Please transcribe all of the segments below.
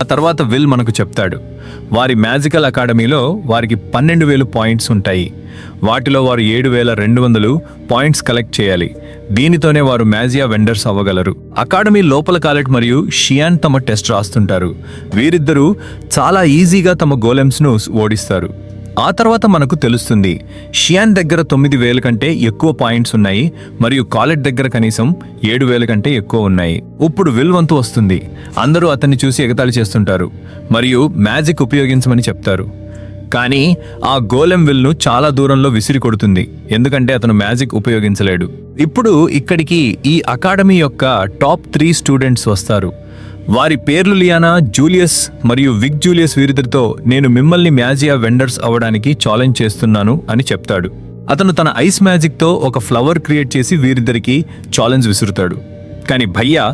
ఆ తర్వాత విల్ మనకు చెప్తాడు, వారి మ్యాజికల్ అకాడమీలో వారికి 12,000 పాయింట్స్ ఉంటాయి. వాటిలో వారు 7,200 పాయింట్స్ కలెక్ట్ చేయాలి. దీనితోనే వారు మ్యాజియా వెండర్స్ అవ్వగలరు. అకాడమీ లోపల కాలెట్ మరియు షియాన్ తమ టెస్ట్ రాస్తుంటారు. వీరిద్దరూ చాలా ఈజీగా తమ గోలెమ్స్ను ఓడిస్తారు. ఆ తర్వాత మనకు తెలుస్తుంది, షియాన్ దగ్గర 9,000 కంటే ఎక్కువ పాయింట్స్ ఉన్నాయి మరియు కాలెట్ దగ్గర కనీసం 7,000 కంటే ఎక్కువ ఉన్నాయి. ఇప్పుడు విల్ వంతు వస్తుంది. అందరూ అతన్ని చూసి ఎగతాళి చేస్తుంటారు మరియు మ్యాజిక్ ఉపయోగించమని చెప్తారు. కానీ ఆ గోలెం విల్ను చాలా దూరంలో విసిరి కొడుతుంది, ఎందుకంటే అతను మ్యాజిక్ ఉపయోగించలేడు. ఇప్పుడు ఇక్కడికి ఈ అకాడమీ యొక్క టాప్ 3 స్టూడెంట్స్ వస్తారు. వారి పేర్లు లియానా, జూలియస్ మరియు విగ్. జూలియస్ వీరిద్దరితో నేను మిమ్మల్ని మ్యాజియా వెండర్స్ అవ్వడానికి ఛాలెంజ్ చేస్తున్నాను అని చెప్తాడు. అతను తన ఐస్ మ్యాజిక్తో ఒక ఫ్లవర్ క్రియేట్ చేసి వీరిద్దరికి ఛాలెంజ్ విసురుతాడు. కానీ భయ్యా,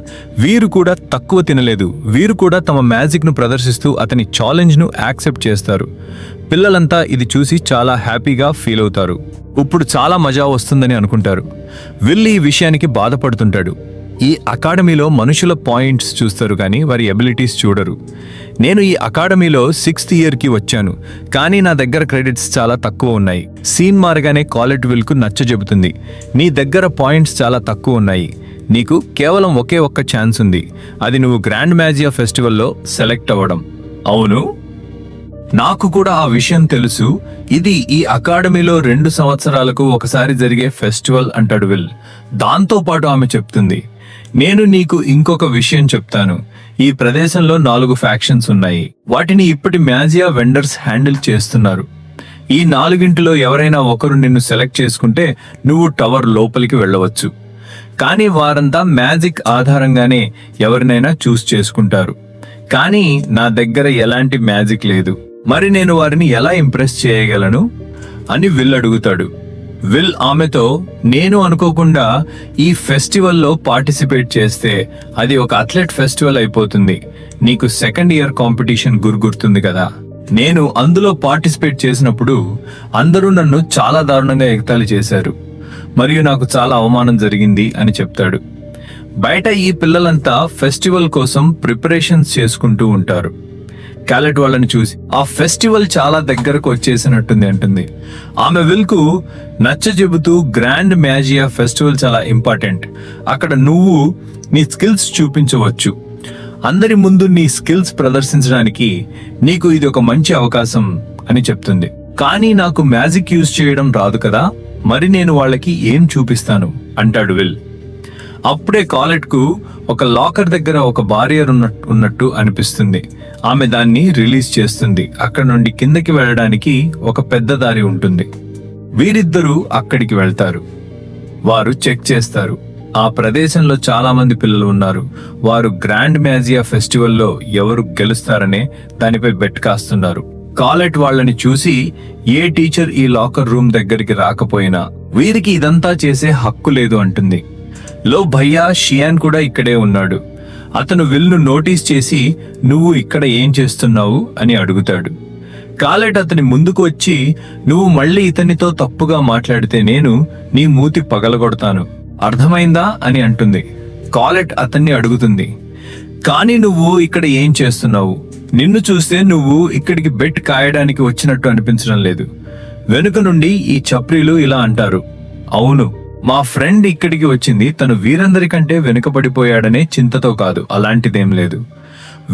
వీరు కూడా తక్కువ తినలేదు. వీరు కూడా తమ మ్యాజిక్ను ప్రదర్శిస్తూ అతని ఛాలెంజ్ను యాక్సెప్ట్ చేస్తారు. పిల్లలంతా ఇది చూసి చాలా హ్యాపీగా ఫీల్ అవుతారు. ఇప్పుడు చాలా మజా వస్తుందని అనుకుంటారు. విల్ ఈ విషయానికి బాధపడుతుంటాడు. ఈ అకాడమీలో మనుషుల పాయింట్స్ చూస్తారు కానీ వారి ఎబిలిటీస్ చూడరు. నేను ఈ అకాడమీలో 6th ఇయర్కి వచ్చాను, కానీ నా దగ్గర క్రెడిట్స్ చాలా తక్కువ ఉన్నాయి. సీన్ మారగానే కాలెట్ విల్కు నచ్చజెబుతుంది, నీ దగ్గర పాయింట్స్ చాలా తక్కువ ఉన్నాయి. నీకు కేవలం ఒకే ఒక్క ఛాన్స్ ఉంది, అది నువ్వు గ్రాండ్ మ్యాజియా ఫెస్టివల్లో సెలెక్ట్ అవ్వడం. అవును, నాకు కూడా ఆ విషయం తెలుసు. ఇది ఈ అకాడమీలో 2 సంవత్సరాలకు ఒకసారి జరిగే ఫెస్టివల్ అంటాడు విల్. దాంతో పాటు ఆమె చెప్తుంది, నేను నీకు ఇంకొక విషయం చెప్తాను. ఈ ప్రదేశంలో 4 ఫ్యాక్షన్స్ ఉన్నాయి. వాటిని ఇప్పటి మ్యాజియా వెండర్స్ హ్యాండిల్ చేస్తున్నారు. ఈ 4 ఎవరైనా ఒకరు నిన్ను సెలెక్ట్ చేసుకుంటే నువ్వు టవర్ లోపలికి వెళ్ళవచ్చు. కానీ వారంతా మ్యాజిక్ ఆధారంగానే ఎవరినైనా చూస్ చేసుకుంటారు. కానీ నా దగ్గర ఎలాంటి మ్యాజిక్ లేదు. మరి నేను వారిని ఎలా ఇంప్రెస్ చేయగలను అని విల్ అడుగుతాడు. విల్ ఆమెతో, నేను అనుకోకుండా ఈ ఫెస్టివల్లో పార్టిసిపేట్ చేస్తే అది ఒక అథ్లెట్ ఫెస్టివల్ అయిపోతుంది. నీకు 2nd ఇయర్ కాంపిటీషన్ గుర్తుంది కదా, నేను అందులో పార్టిసిపేట్ చేసినప్పుడు అందరూ నన్ను చాలా దారుణంగా ఎగతాళి చేశారు మరియు నాకు చాలా అవమానం జరిగింది అని చెప్తాడు. బయట ఈ పిల్లలంతా ఫెస్టివల్ కోసం ప్రిపరేషన్స్ చేసుకుంటూ ఉంటారు. కాలెట్ వాళ్ళని చూసి, ఆ ఫెస్టివల్ చాలా దగ్గరకు వచ్చేసినట్టుంది అంటుంది. ఆమె విల్కు నచ్చజెబుతూ, గ్రాండ్ మ్యాజియా ఫెస్టివల్ చాలా ఇంపార్టెంట్. అక్కడ నువ్వు నీ స్కిల్స్ చూపించవచ్చు. అందరి ముందు నీ స్కిల్స్ ప్రదర్శించడానికి నీకు ఇది ఒక మంచి అవకాశం అని చెప్తుంది. కానీ నాకు మ్యాజిక్ యూజ్ చేయడం రాదు కదా, మరి నేను వాళ్ళకి ఏం చూపిస్తాను అంటాడు విల్. అప్పుడే కాలెట్ కు ఒక లాకర్ దగ్గర ఒక బారియర్ ఉన్నట్టు అనిపిస్తుంది. ఆమె దాన్ని రిలీజ్ చేస్తుంది. అక్కడ నుండి కిందకి వెళ్ళడానికి ఒక పెద్ద దారి ఉంటుంది. వీరిద్దరూ అక్కడికి వెళ్తారు. వారు చెక్ చేస్తారు. ఆ ప్రదేశంలో చాలా మంది పిల్లలు ఉన్నారు. వారు గ్రాండ్ మ్యాజియా ఫెస్టివల్లో ఎవరు గెలుస్తారనే దానిపై బెట్ కాస్తున్నారు. కాలెట్ వాళ్ళని చూసి, ఏ టీచర్ ఈ లాకర్ రూమ్ దగ్గరికి రాకపోయినా వీరికి ఇదంతా చేసే హక్కు లేదు అంటుంది. లో భయ్యా, షియాన్ కూడా ఇక్కడే ఉన్నాడు. అతను విల్ను నోటీస్ చేసి, నువ్వు ఇక్కడ ఏం చేస్తున్నావు అని అడుగుతాడు. కాలెట్ అతని ముందుకు వచ్చి, నువ్వు మళ్ళీ ఇతనితో తప్పుగా మాట్లాడితే నేను నీ మూతి పగలగొడతాను, అర్థమైందా అని అంటుంది. కాలెట్ అతన్ని అడుగుతుంది, కానీ నువ్వు ఇక్కడ ఏం చేస్తున్నావు? నిన్ను చూస్తే నువ్వు ఇక్కడికి బెట్ కాయడానికి వచ్చినట్టు అనిపించడం లేదు. వెనుక నుండి ఈ చప్రీలు ఇలా అంటారు, అవును, మా ఫ్రెండ్ ఇక్కడికి వచ్చింది తను వీరందరికంటే వెనుకబడిపోయాడనే చింతతో కాదు, అలాంటిదేం లేదు.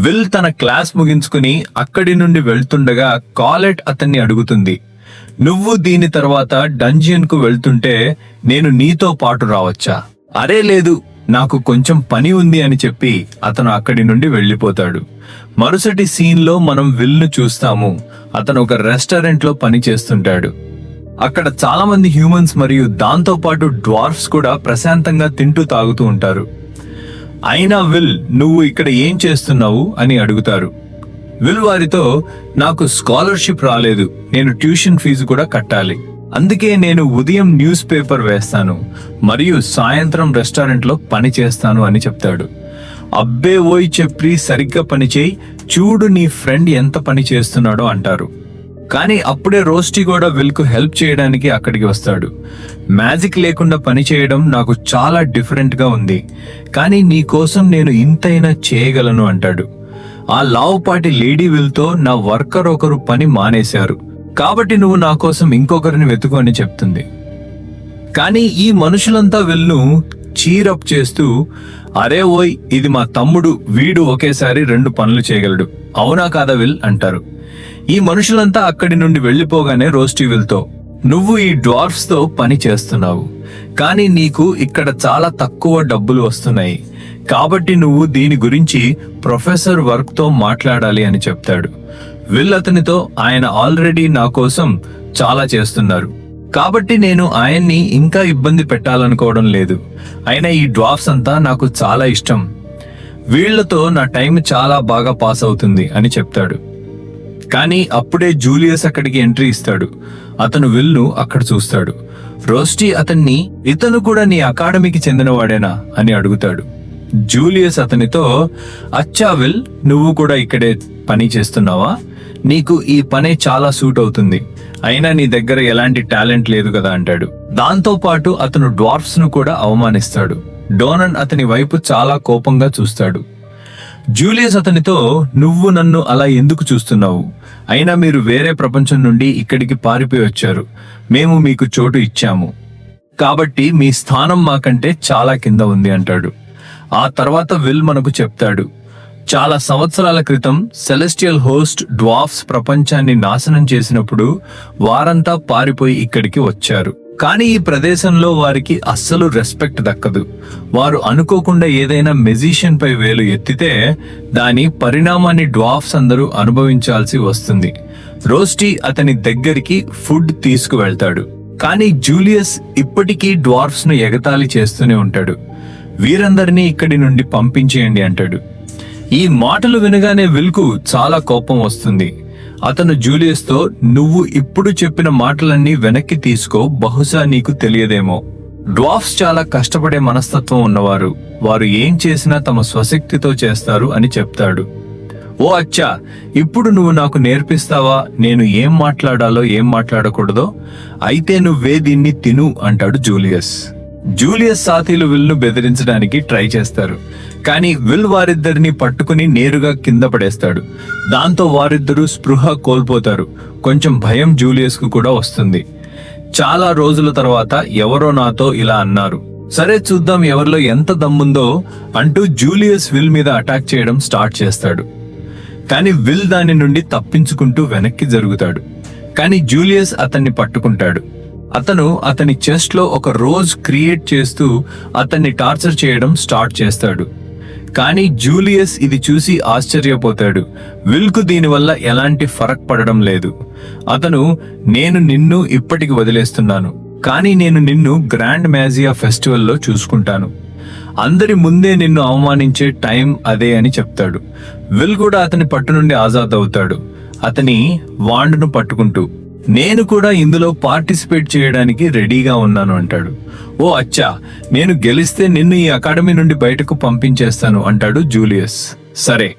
విల్ తన క్లాస్ ముగించుకుని అక్కడి నుండి వెళ్తుండగా కాలెట్ అతన్ని అడుగుతుంది, నువ్వు దీని తర్వాత డంజియన్ కు వెళ్తుంటే నేను నీతో పాటు రావచ్చా? అరే లేదు, నాకు కొంచెం పని ఉంది అని చెప్పి అతను అక్కడి నుండి వెళ్ళిపోతాడు. మరుసటి సీన్ లో మనం విల్ ను చూస్తాము. అతను ఒక రెస్టారెంట్ లో పని చేస్తుంటాడు. అక్కడ చాలా మంది హ్యూమన్స్ మరియు దాంతో పాటు డ్వార్ఫ్స్ కూడా ప్రశాంతంగా తింటూ తాగుతూ ఉంటారు. అయినా విల్, నువ్వు ఇక్కడ ఏం చేస్తున్నావు అని అడుగుతారు. విల్ వారితో, నాకు స్కాలర్షిప్ రాలేదు, నేను ట్యూషన్ ఫీజు కూడా కట్టాలి, అందుకే నేను ఉదయం న్యూస్ పేపర్ వేస్తాను మరియు సాయంత్రం రెస్టారెంట్లో పని చేస్తాను అని చెప్తాడు. అబ్బే ఓయ్ చెప్పి సరిగ్గా పనిచేయి, చూడు నీ ఫ్రెండ్ ఎంత పని చేస్తున్నాడో అంటారు. కానీ అప్పుడే రోస్టీ కూడా విల్కు హెల్ప్ చేయడానికి అక్కడికి వస్తాడు. మ్యాజిక్ లేకుండా పని చేయడం నాకు చాలా డిఫరెంట్ గా ఉంది, కానీ నీ కోసం నేను ఇంతైనా చేయగలను అంటాడు. ఆ లావుపాటి లేడీ విల్తో నా వర్కర్ ఒకరు పని మానేశారు, కాబట్టి నువ్వు నా కోసం ఇంకొకరిని వెతుకు అని చెప్తుంది. కానీ ఈ మనుషులంతా విల్ను చీరప్ చేస్తూ, అరే ఓయ్, ఇది మా తమ్ముడు, వీడు ఒకేసారి 2 పనులు చేయగలడు, అవునా కాదా విల్ అంటారు. ఈ మనుషులంతా అక్కడి నుండి వెళ్లిపోగానే రోస్టీ విల్తో, నువ్వు ఈ డ్వార్ఫ్స్ తో పని చేస్తున్నావు, కానీ నీకు ఇక్కడ చాలా తక్కువ డబ్బులు వస్తున్నాయి, కాబట్టి నువ్వు దీని గురించి ప్రొఫెసర్ వర్క్ తో మాట్లాడాలి అని చెప్తాడు. విల్ అతనితో, ఆయన ఆల్రెడీ నా కోసం చాలా చేస్తున్నారు, కాబట్టి నేను ఆయన్ని ఇంకా ఇబ్బంది పెట్టాలనుకోవడం లేదు. అయినా ఈ డ్వార్ఫ్స్ అంతా నాకు చాలా ఇష్టం, వీళ్లతో నా టైం చాలా బాగా పాస్ అవుతుంది అని చెప్తాడు. కానీ అప్పుడే జూలియస్ అక్కడికి ఎంట్రీ ఇస్తాడు. అతను విల్ను అక్కడ చూస్తాడు. రోస్టీ అతన్ని, ఇతను కూడా నీ అకాడమీకి చెందినవాడేనా అని అడుగుతాడు. జూలియస్ అతనితో, అచ్చా విల్, నువ్వు కూడా ఇక్కడే పని చేస్తున్నావా? నీకు ఈ పనే చాలా సూట్ అవుతుంది, అయినా నీ దగ్గర ఎలాంటి టాలెంట్ లేదు కదా అంటాడు. దాంతో పాటు అతను డ్వార్ఫ్స్ ను కూడా అవమానిస్తాడు. డోనన్ అతని వైపు చాలా కోపంగా చూస్తాడు. జూలియస్ అతనితో, నువ్వు నన్ను అలా ఎందుకు చూస్తున్నావు? అయినా మీరు వేరే ప్రపంచం నుండి ఇక్కడికి పారిపోయి వచ్చారు, మేము మీకు చోటు ఇచ్చాము, కాబట్టి మీ స్థానం మాకంటే చాలా కింద ఉంది అంటాడు. ఆ తర్వాత విల్ మనకు చెప్తాడు, చాలా సంవత్సరాల క్రితం సెలెస్టియల్ హోస్ట్ డ్వార్ఫ్స్ ప్రపంచాన్ని నాశనం చేసినప్పుడు వారంతా పారిపోయి ఇక్కడికి వచ్చారు. కానీ ఈ ప్రదేశంలో వారికి అస్సలు రెస్పెక్ట్ దక్కదు. వారు అనుకోకుండా ఏదైనా మెజిషియన్ పై వేలు ఎత్తితే దాని పరిణామాన్ని డ్వార్ఫ్స్ అందరూ అనుభవించాల్సి వస్తుంది. రోస్టీ అతని దగ్గరికి ఫుడ్ తీసుకువెళ్తాడు. కానీ జూలియస్ ఇప్పటికీ డ్వార్ఫ్స్ ను ఎగతాళి చేస్తూనే ఉంటాడు. వీరందరినీ ఇక్కడి నుండి పంపించేయండి అంటాడు. ఈ మాటలు వినగానే విల్కు చాలా కోపం వస్తుంది. అతను జూలియస్ తో, నువ్వు ఇప్పుడు చెప్పిన మాటలన్నీ వెనక్కి తీసుకో, బహుశా నీకు తెలియదేమో. డ్వార్ఫ్స్ చాలా కష్టపడే మనస్తత్వం ఉన్నవారు, వారు ఏం చేసినా తమ స్వశక్తితో చేస్తారు అని చెప్తాడు. ఓ అచ్చా, ఇప్పుడు నువ్వు నాకు నేర్పిస్తావా నేను ఏం మాట్లాడాలో ఏం మాట్లాడకూడదో? అయితే నువ్వే దీన్ని తిను అంటాడు జూలియస్. జూలియస్ సాథీలు విల్ను బెదిరించడానికి ట్రై చేస్తారు, కానీ విల్ వారిద్దరిని పట్టుకుని నేరుగా కింద పడేస్తాడు. దాంతో వారిద్దరూ స్పృహ కోల్పోతారు. కొంచెం భయం జూలియస్ కు కూడా వస్తుంది. చాలా రోజుల తర్వాత ఎవరో నాతో ఇలా అన్నారు, సరే చూద్దాం ఎవరిలో ఎంత దమ్ముందో అంటూ జూలియస్ విల్ మీద అటాక్ చేయడం స్టార్ట్ చేస్తాడు. కానీ విల్ దాని నుండి తప్పించుకుంటూ వెనక్కి జరుగుతాడు. కానీ జూలియస్ అతన్ని పట్టుకుంటాడు. అతను అతని చెస్ట్ లో ఒక రోజ్ క్రియేట్ చేస్తూ అతన్ని టార్చర్ చేయడం స్టార్ట్ చేస్తాడు. కానీ జూలియస్ ఇది చూసి ఆశ్చర్యపోతాడు. విల్ కు దీనివల్ల ఎలాంటి ఫరక్ పడడం లేదు. అతను, నేను నిన్ను ఇప్పటికి వదిలేస్తున్నాను, కానీ నేను నిన్ను గ్రాండ్ మ్యాజియా ఫెస్టివల్లో చూసుకుంటాను, అందరి ముందే నిన్ను అవమానించే టైం అదే అని చెప్తాడు. విల్ కూడా అతని పట్టు నుండి ఆజాద్ అవుతాడు. అతని వాండ్ను పట్టుకుంటూ, నేను కూడా ఇందులో పార్టిసిపేట్ చేయడానికి రెడీగా ఉన్నాను అంటాడు. ఓ అచ్చా, నేను గెలిస్తే నిన్ను ఈ అకాడమీ నుండి బయటకు పంపించేస్తాను అంటాడు జూలియస్. సరే,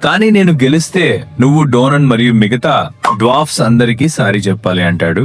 కానీ నేను గెలిస్తే నువ్వు డోనన్ మరియు మిగతా డ్వార్ఫ్స్ అందరికీ సారీ చెప్పాలి అంటాడు.